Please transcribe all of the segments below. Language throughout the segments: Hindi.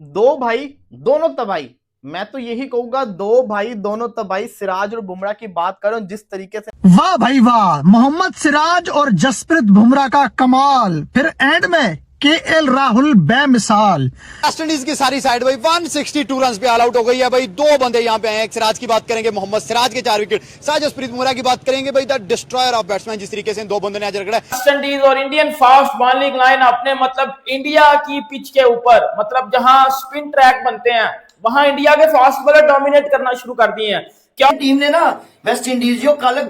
दो भाई दोनों तबाही। मैं तो यही कहूंगा, दो भाई दोनों तबाही। सिराज और बुमराह की बात करो जिस तरीके से, वाह भाई वाह, मोहम्मद सिराज और जसप्रीत बुमराह का कमाल, फिर एंड में केएल राहुल बेमिसाल। वेस्ट इंडीज की सारी साइड भाई 162 रन पे ऑल आउट हो गई है भाई। दो बंदे यहाँ पे आए, एक सिराज की बात करेंगे, मोहम्मद सिराज के 4 विकेट, साथ जसप्रीत बुमराह की बात करेंगे भाई, द डिस्ट्रॉयर ऑफ बैट्समैन, जिस तरीके से इन दो बंदों ने आज रगड़ा। वेस्ट इंडीज और इंडियन फास्ट बॉलिंग लाइन अपने मतलब इंडिया की पिच के ऊपर, मतलब जहां स्पिन ट्रैक बनते हैं वहां इंडिया के फास्ट बॉलर डोमिनेट करना शुरू कर दिए हैं। क्या टीम ने ना वेस्ट इंडीज जो कल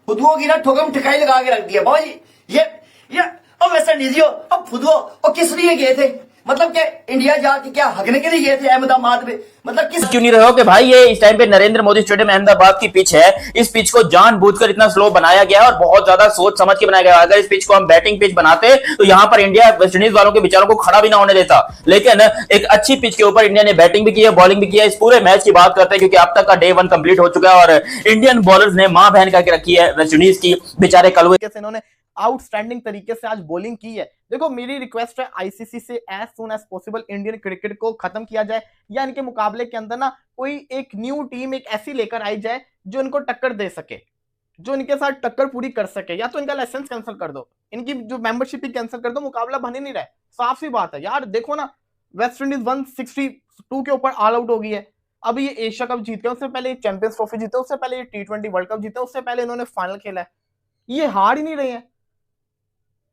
फुदुओं की ना ठोकम ठिकाई लगा के रख दिया भाई। ये और वेस्ट इंडीज अब फुदुओ और किस लिए गए थे? मतलब क्या इंडिया जाके क्या हगने के लिए गए थे अहमदाबाद में? मतलब किस क्यों नहीं रहे हो कि भाई ये इस टाइम पे नरेंद्र मोदी स्टेडियम अहमदाबाद की पिच है, इस पिच को जानबूझकर इतना स्लो बनाया गया और बहुत ज्यादा सोच समझ के बनाया गया। अगर इस पिच को हम बैटिंग पिच बनाते तो यहां पर इंडिया वेस्ट इंडीज वालों के विचारों को खड़ा भी ना होने देता। लेकिन एक अच्छी पिच के ऊपर इंडिया ने बैटिंग भी की है, बॉलिंग भी की है। इस पूरे मैच की बात करते हैं क्योंकि अब तक का डे 1 कंप्लीट हो चुका है और इंडियन बॉलर्स ने मां बहन करके रखी है वेस्ट इंडीज की। बेचारे कल इन्होंने आउटस्टैंडिंग तरीके से आज बॉलिंग की है। देखो मेरी रिक्वेस्ट है आईसीसी से as soon as possible Indian cricket को खत्म किया जाए, या इनके मुकाबले के अंदर ना कोई एक न्यू टीम एक ऐसी लेकर आई जाए जो इनको टक्कर दे सके, जो इनके साथ टक्कर पूरी कर सके। या तो इनका लाइसेंस कैंसिल कर दो, इनकी जो मेंबरशिप ही कैंसिल कर दो, मुकाबला बन ही नहीं रहा है। साफ सी बात है यार, देखो ना वेस्ट इंडीज 162 के ऊपर ऑल आउट हो गई है। अभी ये एशिया कप जीत गए, उससे पहले ये चैंपियंस ट्रॉफी जीते, उससे पहले ये T20 वर्ल्ड कप जीते, उससे पहले इन्होंने फाइनल खेला है। ये हार ही नहीं रहे हैं।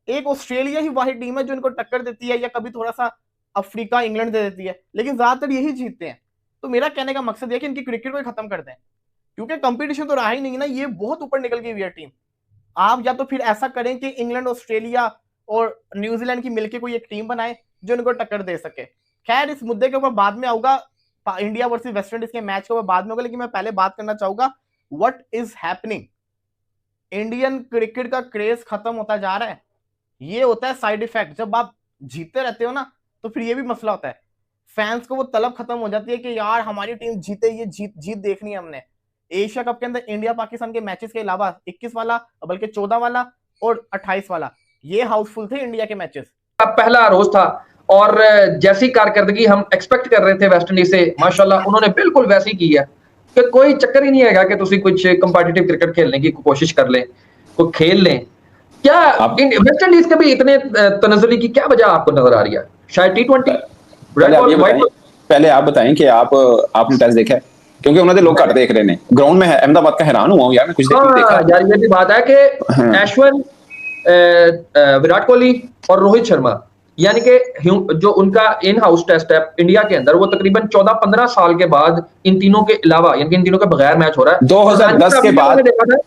एक ऑस्ट्रेलिया ही वाहिद टीम है जो इनको टक्कर देती है, या कभी थोड़ा सा अफ्रीका इंग्लैंड दे देती है, लेकिन ज्यादातर यही जीतते हैं। तो मेरा कहने का मकसद है कि इनकी क्रिकेट को खत्म कर दें, क्योंकि कंपटीशन तो रहा ही नहीं ना, ये बहुत ऊपर निकल गई हुई है टीम। आप या तो फिर ऐसा करें कि इंग्लैंड ऑस्ट्रेलिया और न्यूजीलैंड की मिलकर कोई एक टीम बनाए जो इनको टक्कर दे सके। खैर इस मुद्दे के ऊपर बाद में आऊंगा, इंडिया वर्सेस वेस्ट इंडीज के मैच के ऊपर बाद में होगा, लेकिन मैं पहले बात करना चाहूंगा what is happening. Indian cricket का क्रेज खत्म होता जा रहा है। ये होता है साइड इफेक्ट, जब आप जीतते रहते हो ना तो फिर ये भी मसला होता है, फैंस को वो तलब खत्म हो जाती है कि यार हमारी टीम जीते, ये जीत देखनी है हमने। एशिया कप के अंदर इंडिया पाकिस्तान के मैचेस के अलावा 21 वाला, बल्कि 14 वाला और 28 वाला, ये हाउसफुल थे इंडिया के मैचेस। पहला रोज था और जैसी कारकर्दगी हम एक्सपेक्ट कर रहे थे वेस्ट इंडीज से, माशाल्लाह उन्होंने बिल्कुल वैसी की है कि कोई चक्कर ही नहीं है कि तुसी कुछ कंपेटिटिव क्रिकेट खेलने की कोशिश कर लें, कोई खेल लें। क्या वेस्ट इंडीज के भी इतने तनज़ुली की क्या वजह आपको नजर आ रही है? शायद T20 पहले आप बताएं कि आपने टेस्ट देखा है? क्योंकि उन्होंने लोग घट देख रहे हैं ग्राउंड में है अहमदाबाद का। हैरान हुआ हूं यार मैं कुछ देखा यार, ये भी बात है कि अश्विन, विराट कोहली और रोहित शर्मा, यानी कि जो उनका इन हाउस टेस्ट है इंडिया के अंदर, वो तकरीबन 14-15 साल के बाद इन तीनों के अलावा, यानी कि इन तीनों के बगैर मैच हो रहा है 2010 के बाद।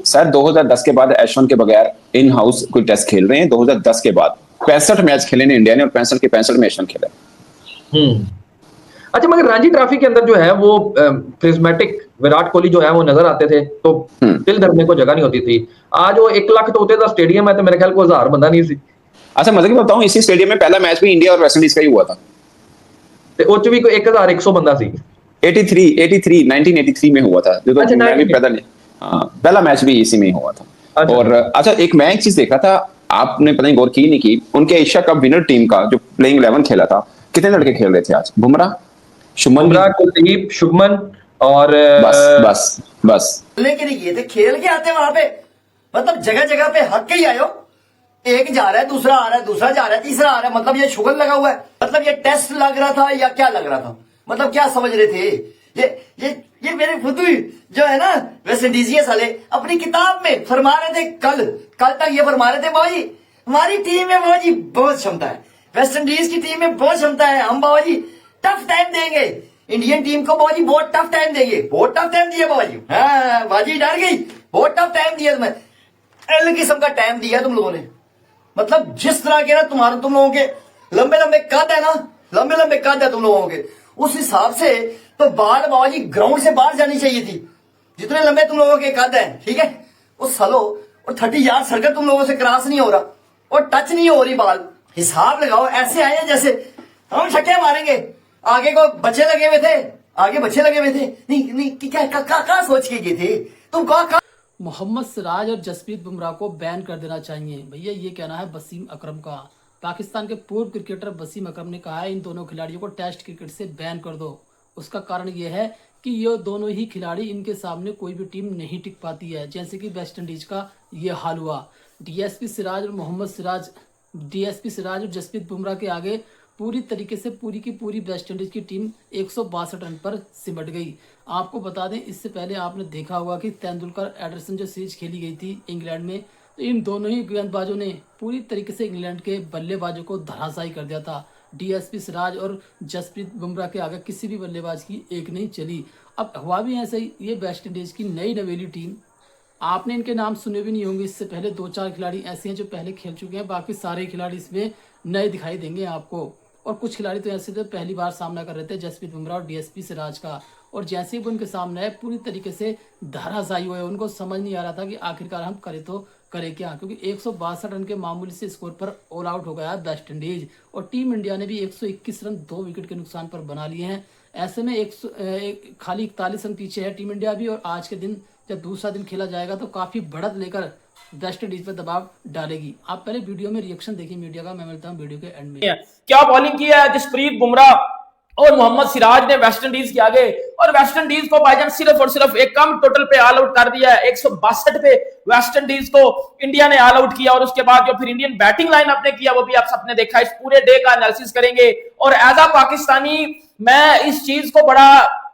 सर 2010 के बाद अश्विन के बगैर इन हाउस कोई टेस्ट खेल रहे हैं। 2010 के बाद 65 मैच खेले ने इंडिया ने और 65 के 65 में अश्विन खेला। अच्छा, मगर रणजी ट्रॉफी के अंदर जो है वो प्रिज्मेटिक विराट कोहली जो है वो नजर आते थे तो दिल धरने को जगह नहीं होती थी। आज वो 1 लाख तो होते था स्टेडियम है, तो मेरे ख्याल को 1000 बंदा नहीं सी। अच्छा मजे की बताऊं, इसी स्टेडियम में पहला मैच भी इंडिया और वेस्ट इंडीज का ही हुआ था, तो उच्च भी कोई 1100 बंदा सी। 1983 में हुआ था, जो तो मैं भी पैदा नहीं। हाँ, पहला मैच भी इसी में हुआ था। और अच्छा एक मैं एक चीज देखा था, आपने पता नहीं गौर की नहीं की, उनके एशिया कप विनर टीम का जो प्लेइंग 11 खेला था, कितने लड़के खेल रहे थे आज? बुमराह, कुलदीप, शुभमन और बस लेकिन ये थे खेल के आते वहां पे, मतलब जगह जगह पे हक के ही आयो। एक जा रहा है, दूसरा आ रहा है, दूसरा जा रहा है, तीसरा आ रहा है, मतलब ये शुगल लगा हुआ है। मतलब ये टेस्ट लग रहा था या क्या लग रहा था? मतलब क्या समझ रहे थे? ये मेरे फुदू जो है ना वेस्ट इंडीजियस वाले अपनी किताब में फरमा रहे थे, कल तक ये फरमा रहे थे भाई हमारी टीम में बाबा जी बहुत क्षमता है, वेस्ट इंडीज की टीम में बहुत क्षमता है, हम बाबा जी टफ टाइम देंगे इंडियन टीम को, बाबा जी बहुत टफ टाइम देंगे। बहुत टफ टाइम दिया बाबा जी। हाँ बाजी डर गई, बहुत टफ टाइम दिया तुम्हें, एल किस्म का टाइम दिया तुम लोगों ने। मतलब जिस तरह के ना तुम लोगों के लंबे लंबे कद है ना, लंबे लंबे कद है तुम लोगों के, उस हिसाब से तो बाल बाबा जी ग्राउंड से बाहर जानी चाहिए थी, जितने लंबे तुम लोगों के कद है, ठीक है। उस सालो और 30 यार्ड सर्कल तुम लोगों से क्रॉस नहीं हो रहा और टच नहीं हो रही बाल। हिसाब लगाओ, ऐसे आए जैसे हम छक्के मारेंगे, आगे को बच्चे लगे हुए थे, आगे बच्चे लगे हुए थे। नहीं क्या सोच के गए थे तुम? मोहम्मद सिराज और जसप्रीत बुमराह को बैन कर देना चाहिए भैया, ये कहना है वसीम अकरम का। पाकिस्तान के पूर्व क्रिकेटर वसीम अकरम ने कहा है इन दोनों खिलाड़ियों को टेस्ट क्रिकेट से बैन कर दो। उसका कारण यह है कि ये दोनों ही खिलाड़ी, इनके सामने कोई भी टीम नहीं टिक पाती है, जैसे कि वेस्ट इंडीज का ये हाल हुआ। डीएसपी सिराज और जसप्रीत बुमराह के आगे पूरी तरीके से पूरी की पूरी वेस्ट इंडीज की टीम 162 रन पर सिमट गई। आपको बता दें, इससे पहले आपने देखा होगा कि तेंदुलकर एडरसन जो सीरीज खेली गई थी इंग्लैंड में, तो इन दोनों ही गेंदबाजों ने पूरी तरीके से इंग्लैंड के बल्लेबाजों को धराशायी कर दिया था। डीएसपी सिराज और जसप्रीत बुमराह के आगे किसी भी बल्लेबाज की एक नहीं चली। अब हुआ भी ऐसा ही, ये वेस्ट इंडीज की नई नवेली टीम, आपने इनके नाम सुने भी नहीं होंगे, इससे पहले 2-4 खिलाड़ी ऐसे हैं जो पहले खेल चुके हैं, बाकी सारे खिलाड़ी इसमें नए दिखाई देंगे आपको। और कुछ खिलाड़ी तो ऐसे थे पहली बार सामना कर रहे थे, जसप्रीत बुमराह और डीएसपी सिराज का, और जैसे ही वो उनके सामने आए पूरी तरीके से धराशायी हुए। उनको समझ नहीं आ रहा था कि आखिरकार हम करें तो करें क्या, क्योंकि 162 रन के मामूली से स्कोर पर ऑल आउट हो गया वेस्ट इंडीज, और टीम इंडिया ने भी 121 रन 2 विकेट के नुकसान पर बना लिए हैं। ऐसे में खाली 41 रन पीछे है टीम इंडिया भी, और आज के दिन जब दूसरा दिन खेला जाएगा तो काफी बढ़त लेकर वेस्ट इंडीज पर दबाव डालेगी। आप पहले वीडियो में रिएक्शन देखिए मीडिया का, मैं मिलता हूं वीडियो के एंड में। क्या बॉलिंग की है जसप्रीत बुमराह और मोहम्मद सिराज ने वेस्ट इंडीज के आगे, और वेस्ट इंडीज को भाईजान सिर्फ और सिर्फ एक कम टोटल पे ऑल आउट कर दिया है। 162 पे वेस्ट इंडीज को इंडिया ने ऑल आउट किया, और उसके बाद जो फिर इंडियन बैटिंग लाइनअप ने किया वो भी आप सबने देखा। इस पूरे डे का एनालिसिस करेंगे, और एज अ पाकिस्तानी मैं इस चीज को बड़ा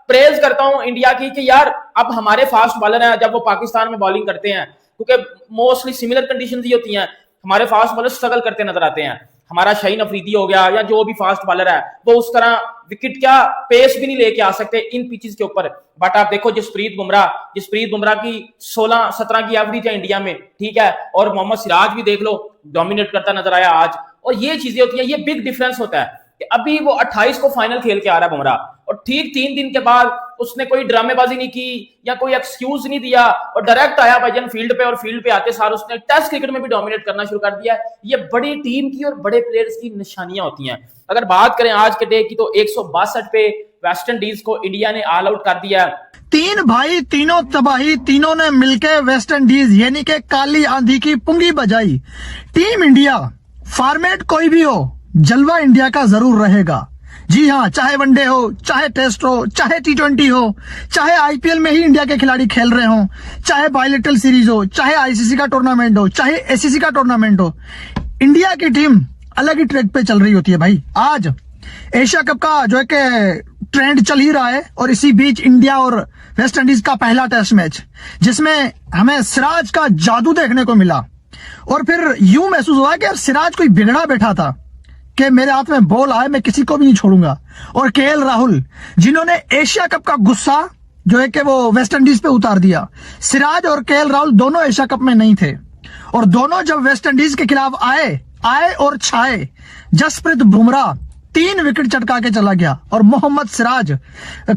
प्रेज करता हूं इंडिया की कि यार अब हमारे फास्ट बॉलर हैं, जब वो पाकिस्तान में बॉलिंग करते हैं, क्योंकि मोस्टली सिमिलर कंडीशंस ही होती हैं, हमारे फास्ट बॉलर स्ट्रगल करते नजर आते हैं। हमारा शाहीन अफरीदी हो गया या जो भी फास्ट बॉलर है, वो उस तरह विकेट क्या पेस भी नहीं लेके आ सकते इन पिचेस के ऊपर। बट आप देखो जसप्रीत बुमराह की 16-17 की एवरेज है इंडिया में, ठीक है, और मोहम्मद सिराज भी देख लो डोमिनेट करता नजर आया आज। और ये चीजें होती हैं, ये बिग डिफरेंस होता है कि अभी वो 28 को फाइनल खेल के आ रहा है बुमराह, और ठीक 3 दिन के बाद उसने कोई ड्रामेबाजी नहीं की या कोई एक्सक्यूज नहीं दिया, और डायरेक्ट आया भाईजान फील्ड पे, और फील्ड पे आते सार उसने टेस्ट क्रिकेट में भी डोमिनेट करना शुरू कर दिया। ये बड़ी टीम की और बड़े प्लेयर्स की निशानियां होती हैं। अगर बात करें आज के डे की, तो 162 पे वेस्ट इंडीज को इंडिया ने ऑल आउट कर दिया। 3 भाई तीनों तबाही, तीनों ने मिलकर वेस्ट इंडीज यानी कि काली आंधी की पुंगी बजाई। टीम इंडिया फॉर्मेट कोई भी हो, जलवा इंडिया का जरूर रहेगा। जी हाँ, चाहे वनडे हो, चाहे टेस्ट हो, चाहे T20 हो, चाहे आईपीएल में ही इंडिया के खिलाड़ी खेल रहे हो, चाहे बायलेटरल सीरीज हो, चाहे आईसीसी का टूर्नामेंट हो, चाहे एसीसी का टूर्नामेंट हो, इंडिया की टीम अलग ही ट्रैक पे चल रही होती है भाई। आज एशिया कप का जो है कि ट्रेंड चल ही रहा है, और इसी बीच इंडिया और वेस्ट इंडीज का पहला टेस्ट मैच, जिसमें हमें सिराज का जादू देखने को मिला, और फिर यूं महसूस हुआ कि यार सिराज कोई बिगड़ा बैठा था कि मेरे हाथ में बॉल आए मैं किसी को भी नहीं छोड़ूंगा। और केएल राहुल, जिन्होंने एशिया कप का गुस्सा जो है कि वो वेस्ट इंडीज पे उतार दिया। सिराज और केएल राहुल दोनों एशिया कप में नहीं थे, और दोनों जब वेस्ट इंडीज के खिलाफ आए और छाए। जसप्रीत बुमराह 3 विकेट चटका के चला गया, और मोहम्मद सिराज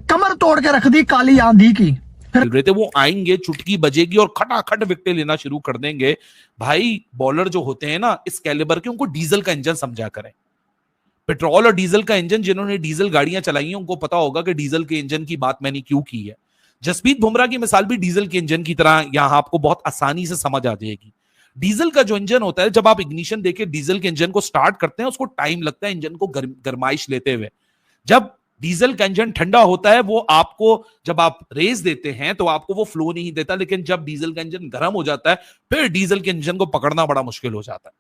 कमर तोड़ के रख दी काली आंधी की। रहे थे वो आएंगे, चुटकी बजेगी और खटाखट विकेट लेना शुरू कर देंगे। भाई बॉलर जो होते हैं ना इस कैलिबर के, उनको डीजल का इंजन समझा करें। पेट्रोल और डीजल का इंजन, जिन्होंने डीजल गाड़ियां चलाई हैं उनको पता होगा कि डीजल के इंजन की बात मैंने क्यों की है। जसप्रीत बुमराह की मिसाल भी डीजल के इंजन की तरह यहां आपको बहुत आसानी से समझ आ जाएगी। डीजल का जो इंजन होता है, जब आप इग्निशन देके डीजल के इंजन को स्टार्ट करते हैं, उसको टाइम लगता है इंजन को गरमाइश लेते हुए। जब डीजल का इंजन ठंडा होता है, वो आपको जब आप रेस देते हैं तो आपको वो फ्लो नहीं देता, लेकिन जब डीजल का इंजन गर्म हो जाता है, फिर डीजल के इंजन को पकड़ना बड़ा मुश्किल हो जाता है।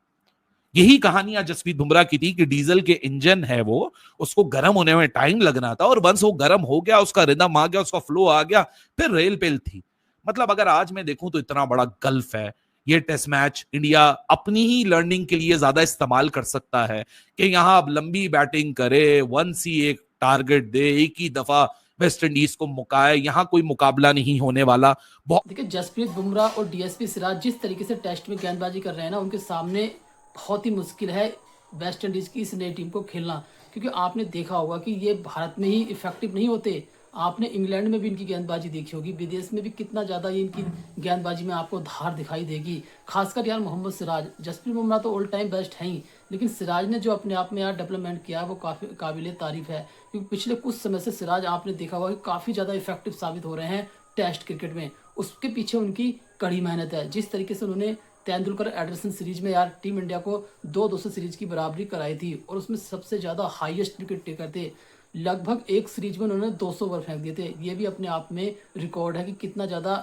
यही कहानी आज जसप्रीत बुमराह की थी कि डीजल के इंजन है वो, उसको गर्म होने में टाइम लगना था, और वंस वो गर्म हो गया, उसका रिदम आ गया, उसका फ्लो आ गया, फिर रेल पेल थी। मतलब अगर आज मैं देखूं तो इतना बड़ा गल्फ है। ये टेस्ट मैच इंडिया अपनी ही लर्निंग के लिए ज्यादा इस्तेमाल कर सकता है कि यहां अब लंबी बैटिंग करे, वंस ही एक टारगेट दे, एक ही दफा वेस्ट इंडीज को मुकाए। यहां कोई मुकाबला नहीं होने वाला। देखिए जसप्रीत बुमराह और डीएसपी सिराज जिस तरीके से टेस्ट में गेंदबाजी कर रहे हैं ना, उनके सामने बहुत ही मुश्किल है वेस्ट इंडीज की इस नई टीम को खेलना, क्योंकि आपने देखा होगा कि ये भारत में ही इफेक्टिव नहीं होते। आपने इंग्लैंड में भी इनकी गेंदबाजी देखी होगी, विदेश में भी कितना ज्यादा ये इनकी गेंदबाजी में आपको धार दिखाई देगी। खासकर यार मोहम्मद सिराज, जसप्रीत बुमराह तो ऑल टाइम बेस्ट हैं ही, लेकिन सिराज ने जो अपने आप में यार डेवलपमेंट किया वो काफी काबिले तारीफ है, क्योंकि पिछले कुछ समय से सिराज आपने देखा होगा कि काफी ज्यादा इफेक्टिव साबित हो रहे हैं टेस्ट क्रिकेट में। उसके पीछे उनकी कड़ी मेहनत है। जिस तरीके से उन्होंने तेंदुलकर एडरसन सीरीज में यार टीम इंडिया को 2-2 से सीरीज की बराबरी कराई थी और उसमें सबसे ज़्यादा हाईएस्ट विकेट टेकर थे। लगभग एक सीरीज में उन्होंने 200 ओवर फेंक दिए थे। ये भी अपने आप में रिकॉर्ड है कि कितना ज़्यादा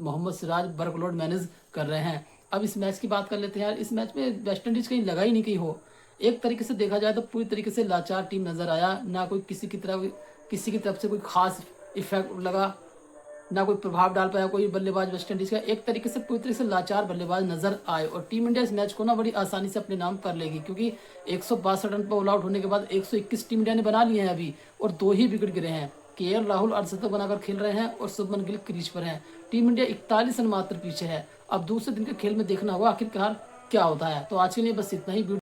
मोहम्मद सिराज वर्कलोड मैनेज कर रहे हैं। अब इस मैच की बात कर लेते हैं यार। इस मैच में वेस्ट इंडीज़ कहीं लगा ही नहीं कहीं हो। एक तरीके से देखा जाए तो पूरी तरीके से लाचार टीम नज़र आया। ना कोई किसी की तरफ से कोई खास इफेक्ट लगा, ना कोई प्रभाव डाल पाया कोई बल्लेबाज वेस्ट इंडीज का। एक तरीके से पूरी तरीके से लाचार बल्लेबाज नजर आए और टीम इंडिया इस मैच को ना बड़ी आसानी से अपने नाम कर लेगी, क्योंकि 162 रन पर ऑल आउट होने के बाद 121 टीम इंडिया ने बना लिए हैं अभी और 2 ही विकेट गिरे हैं। केएल राहुल अर्धशतक बनाकर खेल रहे हैं और शुभमन गिल क्रीज पर हैं। टीम इंडिया 41 रन मात्र पीछे है। अब दूसरे दिन के खेल में देखना होगा आखिरकार क्या होता है। तो आज के लिए बस इतना ही।